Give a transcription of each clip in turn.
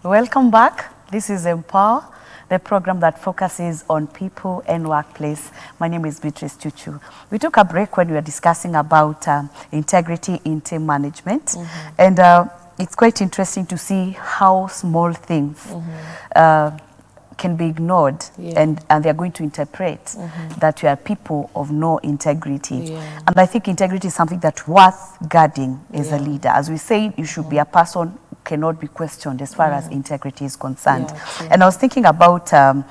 Welcome back. This is Empower, the program that focuses on people and workplace. My name is Beatrice Chuchu. We took a break when we were discussing about integrity in team management. And it's quite interesting to see how small things can be ignored and they're going to interpret that you are people of no integrity. And I think integrity is something that's worth guarding as a leader. As we say, you should be a person who cannot be questioned as far as integrity is concerned. And I was thinking about a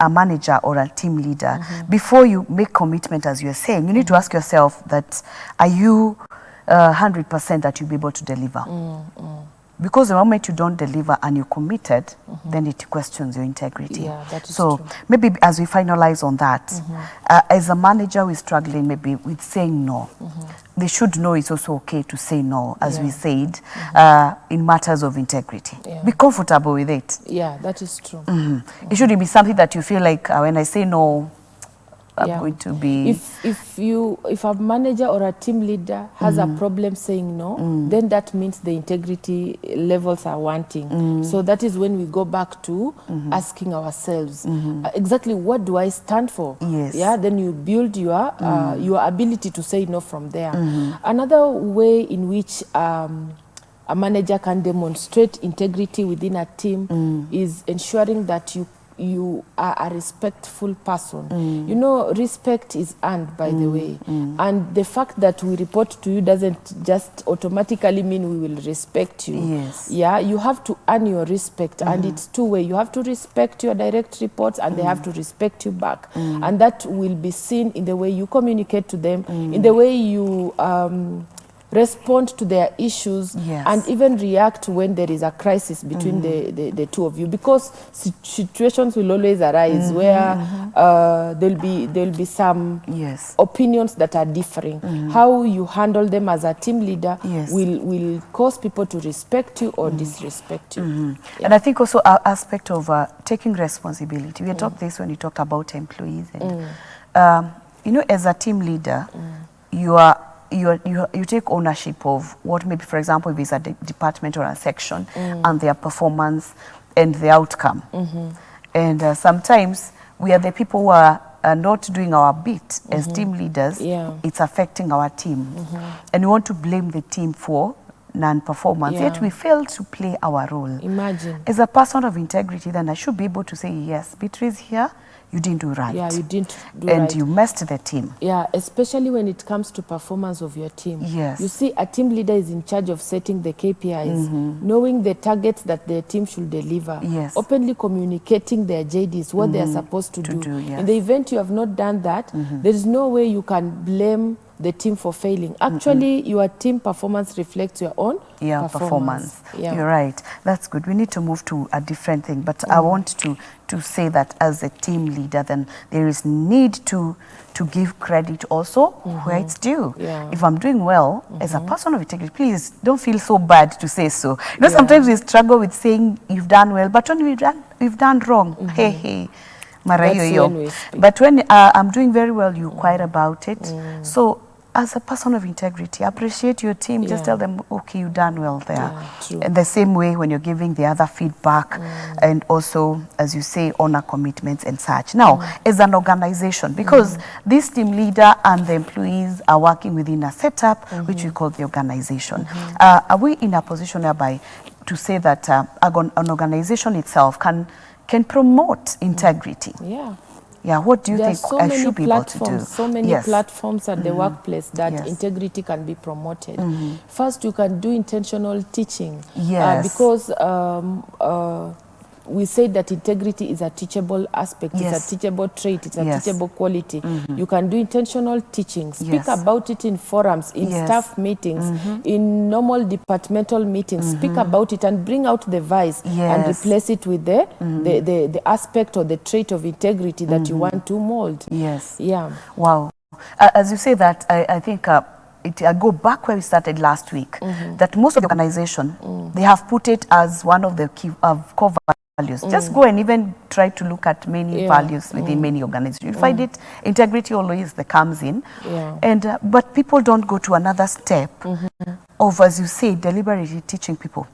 manager or a team leader. Before you make commitment, as you're saying, you need to ask yourself that, are you 100% that you'll be able to deliver? Because the moment you don't deliver and you're committed, then it questions your integrity. Yeah, that is so true. maybe as we finalize on that, as a manager who is struggling maybe with saying no, they should know it's also okay to say no, as we said, in matters of integrity. Be comfortable with it. Yeah, that is true. It shouldn't be something that you feel like, when I say no, I'm going to be... If a manager or a team leader has a problem saying no, then that means the integrity levels are wanting. So that is when we go back to asking ourselves, exactly what do I stand for? Yeah, then you build your ability to say no from there. Another way in which a manager can demonstrate integrity within a team is ensuring that you are a respectful person. You know, respect is earned, by the way. And the fact that we report to you doesn't just automatically mean we will respect you. Yeah, you have to earn your respect. And it's two-way. You have to respect your direct reports and they have to respect you back. And that will be seen in the way you communicate to them, in the way you... respond to their issues and even react when there is a crisis between the two of you, because situations will always arise where there'll be some opinions that are differing. How you handle them as a team leader will cause people to respect you or disrespect you. And I think also our aspect of taking responsibility. We had talked this when you talked about employees. And, you know, as a team leader, you take ownership of what maybe, for example, if it's a department or a section and their performance and the outcome. And sometimes we are the people who are not doing our bit as team leaders. It's affecting our team. And we want to blame the team for non-performance, yet we fail to play our role. Imagine. As a person of integrity, then I should be able to say, yes, Beatrice here, you didn't do right. Yeah, you didn't do and right. you messed the team. Yeah, especially when it comes to performance of your team. Yes. You see, a team leader is in charge of setting the KPIs, knowing the targets that their team should deliver, openly communicating their JDs, what they are supposed to do. In the event you have not done that, there is no way you can blame the team for failing. Actually, your team performance reflects your own performance. You're right. That's good. We need to move to a different thing. But I want to say that as a team leader, then there is need to give credit also where it's due. If I'm doing well, as a person of integrity, please don't feel so bad to say so. You know, sometimes we struggle with saying you've done well, but when we've done wrong, hey. But when I'm doing very well, you quiet about it. So as a person of integrity, appreciate your team. Just tell them, okay, you done well there. And the same way when you're giving the other feedback, and also, as you say, honor commitments and such. Now, as an organization, because this team leader and the employees are working within a setup, which we call the organization. Are we in a position whereby to say that an organization itself can promote integrity? Yeah, what do you think I should be able to do? So many platforms at the workplace that integrity can be promoted. First, you can do intentional teaching. Because we say that integrity is a teachable aspect, it's a teachable trait, it's a teachable quality. You can do intentional teaching, speak about it in forums, in staff meetings, in normal departmental meetings, speak about it and bring out the vice and replace it with the aspect or the trait of integrity that you want to mold. Wow. As you say that, I think I go back where we started last week, that most of the organization, they have put it as one of the key core values. Just go and even try to look at many values within many organizations. You find it, integrity always comes in. But people don't go to another step of, as you say, deliberately teaching people.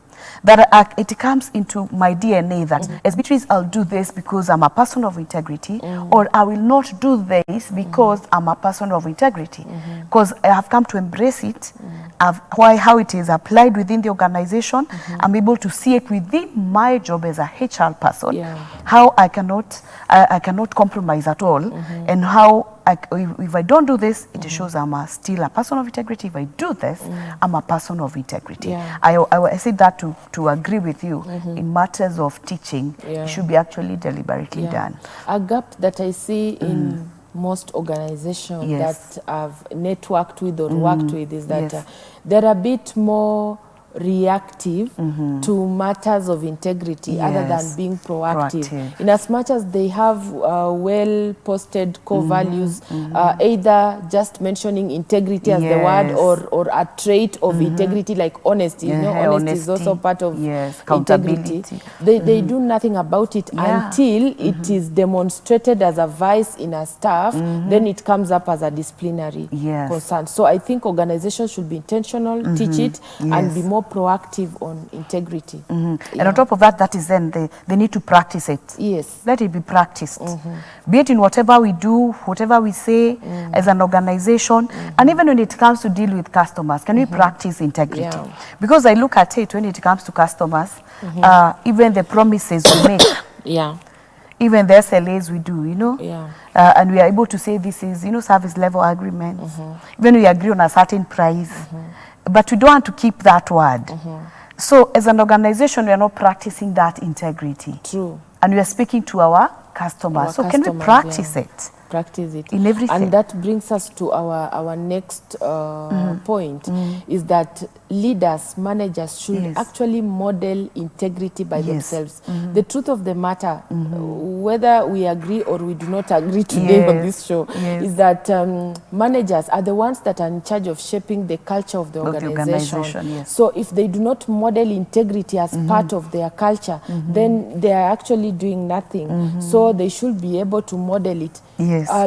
that it comes into my DNA that as Beatrice, I'll do this because I'm a person of integrity, or I will not do this because I'm a person of integrity. Because I have come to embrace it, how it is applied within the organization. I'm able to see it within my job as a HR person, how I cannot compromise at all, and how if I don't do this, it shows I'm still a person of integrity. If I do this, I'm a person of integrity. I say that to agree with you. In matters of teaching, it should be actually deliberately done. A gap that I see in most organizations that I've networked with or worked with is that they're a bit more reactive to matters of integrity other than being proactive. In as much as they have well-posted core values, either just mentioning integrity as the word or a trait of integrity like honesty. You know, honesty is also part of integrity. They do nothing about it until it is demonstrated as a vice in a staff, then it comes up as a disciplinary concern. So I think organizations should be intentional, teach it, and be more proactive on integrity. And on top of that, that is then they need to practice it. Let it be practiced. Be it in whatever we do, whatever we say as an organization, and even when it comes to deal with customers, can we practice integrity? Because I look at it when it comes to customers, even the promises we make, even the SLAs we do, you know, and we are able to say this is, you know, service level agreements, even we agree on a certain price, but we don't want to keep that word. So as an organization, we are not practicing that integrity. And we are speaking to our customers. So can we practice it? Practice it in everything. And that brings us to our next point, is that leaders, managers should actually model integrity by themselves. The truth of the matter, whether we agree or we do not agree today on this show, is that managers are the ones that are in charge of shaping the culture of the organization. So if they do not model integrity as part of their culture, then they are actually doing nothing. So they should be able to model it.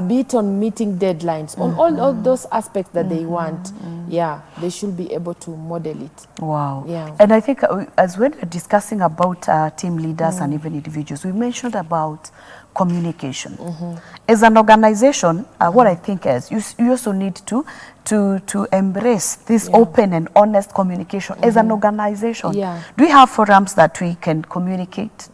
Be it on meeting deadlines, on all those aspects that they want. They should be able to model it. And I think as when we're discussing about team leaders and even individuals, we mentioned about communication. As an organization, what I think is you also need to embrace this open and honest communication as an organization. Do we have forums that we can communicate?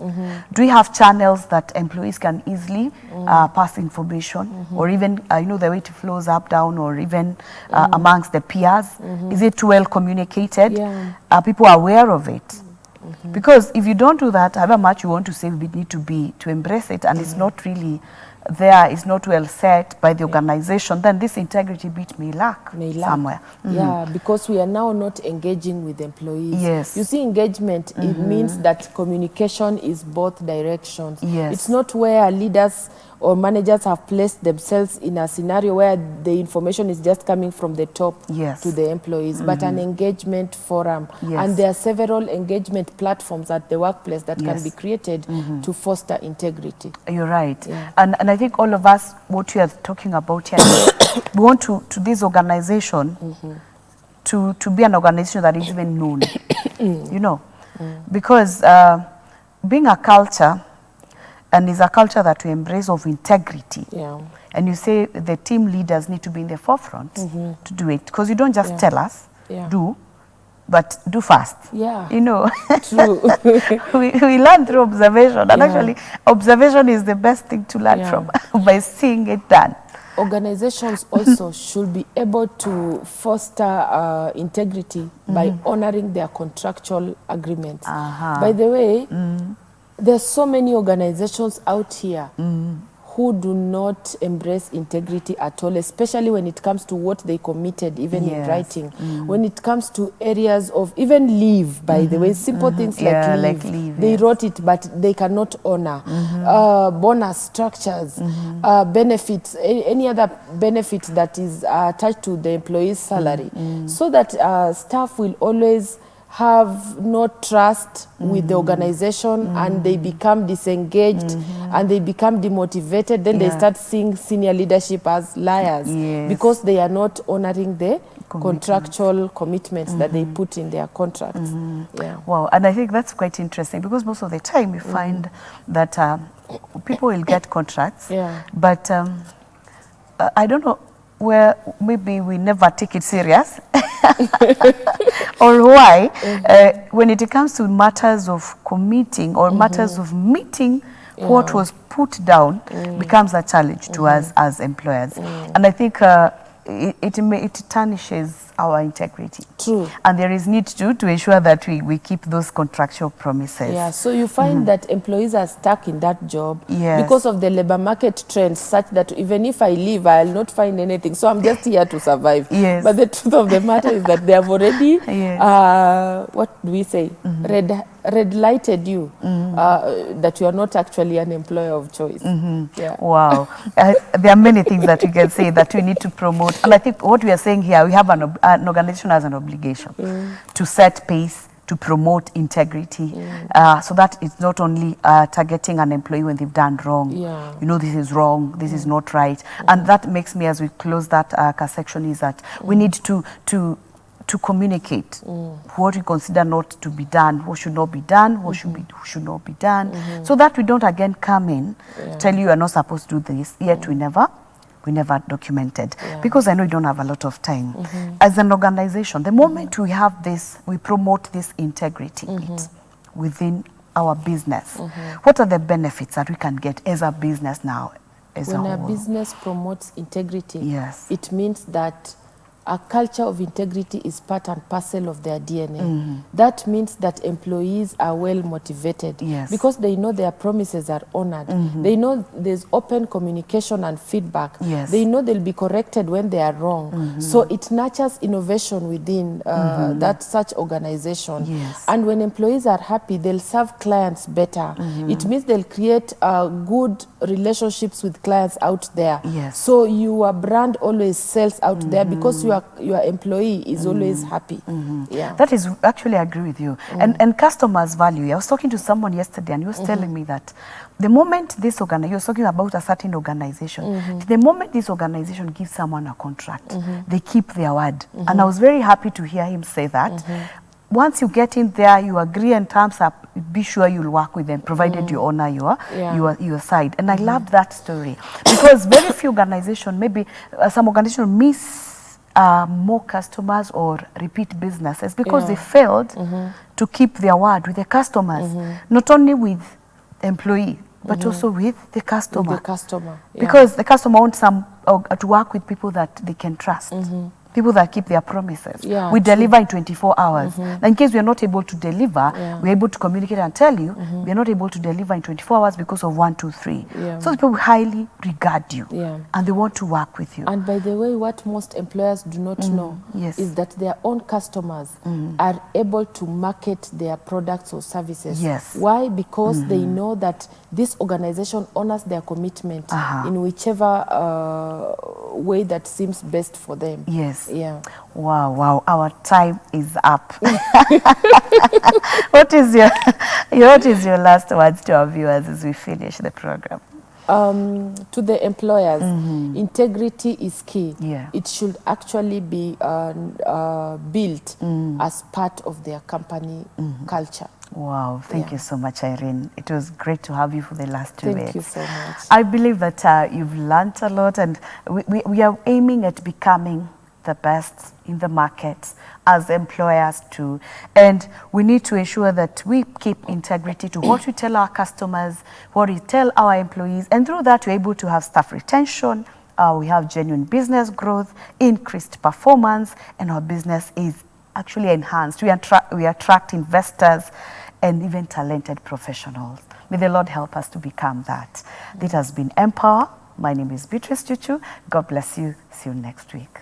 Do we have channels that employees can easily pass information, or even you know, the way it flows up, down, or even amongst the peers? Is it well communicated? Are people aware of it? Because if you don't do that, however much you want to say, we need to embrace it, and it's not really there, is not well set by the organization, then this integrity bit may lack somewhere. Because we are now not engaging with employees. You see, engagement, it means that communication is both directions. It's not where leaders or managers have placed themselves in a scenario where the information is just coming from the top to the employees, but an engagement forum. And there are several engagement platforms at the workplace that can be created to foster integrity. You're right. And I think all of us, what we are talking about here, we want to this organization to be an organization that is even known, you know, because being a culture, and is a culture that we embrace of integrity. And you say the team leaders need to be in the forefront to do it, because you don't just tell us, do, but do fast. You know, we learn through observation, and actually observation is the best thing to learn from by seeing it done. Organizations also should be able to foster integrity by honoring their contractual agreements. By the way, there's so many organizations out here who do not embrace integrity at all, especially when it comes to what they committed, even in writing. When it comes to areas of even leave, by the way, simple things like leave. They wrote it, but they cannot honor. Bonus structures, benefits, any other benefit that is attached to the employee's salary, so that staff will always have no trust with the organization and they become disengaged and they become demotivated, then they start seeing senior leadership as liars because they are not honoring the contractual commitments that they put in their contracts. Wow, and I think that's quite interesting because most of the time you find that people will get contracts, but I don't know where maybe we never take it serious or why when it comes to matters of committing or matters of meeting what was put down becomes a challenge to us as employers. And I think it tarnishes our integrity. True. And there is need to ensure that we keep those contractual promises. Yeah, so you find that employees are stuck in that job because of the labor market trends such that even if I leave, I'll not find anything. So I'm just here to survive. But the truth of the matter is that they have already, what do we say, red lighted you that you are not actually an employer of choice. Wow. There are many things that we can say that we need to promote. And I think what we are saying here, we have an organization has an obligation to set pace, to promote integrity, so that it's not only targeting an employee when they've done wrong. You know, this is wrong, this is not right. And that makes me, as we close that section, is that we need to communicate what we consider not to be done, what should not be done, what should not be done, so that we don't again come in, tell you are not supposed to do this, yet we never documented. Because I know you don't have a lot of time. As an organization, the moment we have this, we promote this integrity within our business. What are the benefits that we can get as a business now? When a business promotes integrity, it means that a culture of integrity is part and parcel of their DNA. That means that employees are well motivated because they know their promises are honored. They know there's open communication and feedback. They know they'll be corrected when they are wrong. So it nurtures innovation within that such organization. And when employees are happy, they'll serve clients better. It means they'll create good relationships with clients out there. So your brand always sells out there because your employee is always happy. That is, actually I agree with you. And customers value. I was talking to someone yesterday and he was telling me that the moment this organization, you were talking about a certain organization, the moment this organization gives someone a contract, they keep their word. And I was very happy to hear him say that. Once you get in there, you agree and terms up, be sure you'll work with them, provided you honor your side. And I loved that story because very few organizations, maybe some organizations miss more customers or repeat businesses because they failed to keep their word with the customers, not only with the employee, but also with the customer. Because the customer wants to work with people that they can trust. People that keep their promises. We deliver in 24 hours. Now, in case we are not able to deliver, we're able to communicate and tell you we are not able to deliver in 24 hours because of 1, 2, 3. So people highly regard you and they want to work with you. And by the way, what most employers do not know is that their own customers are able to market their products or services. Why? Because they know that this organization honors their commitment in whichever way that seems best for them. Wow, our time is up. What is your last words to our viewers as we finish the program? To the employers, integrity is key. It should actually be built as part of their company culture. Wow, thank you so much, Irene. It was great to have you for the last 2 minutes. Thank you so much. I believe that you've learned a lot, and we are aiming at becoming the best in the market as employers too. And we need to ensure that we keep integrity to what we tell our customers, what we tell our employees, and through that we're able to have staff retention, we have genuine business growth, increased performance, and our business is actually enhanced. We attract investors and even talented professionals. May the Lord help us to become that. This has been Empower. My name is Beatrice Chuchu. God bless you. See you next week.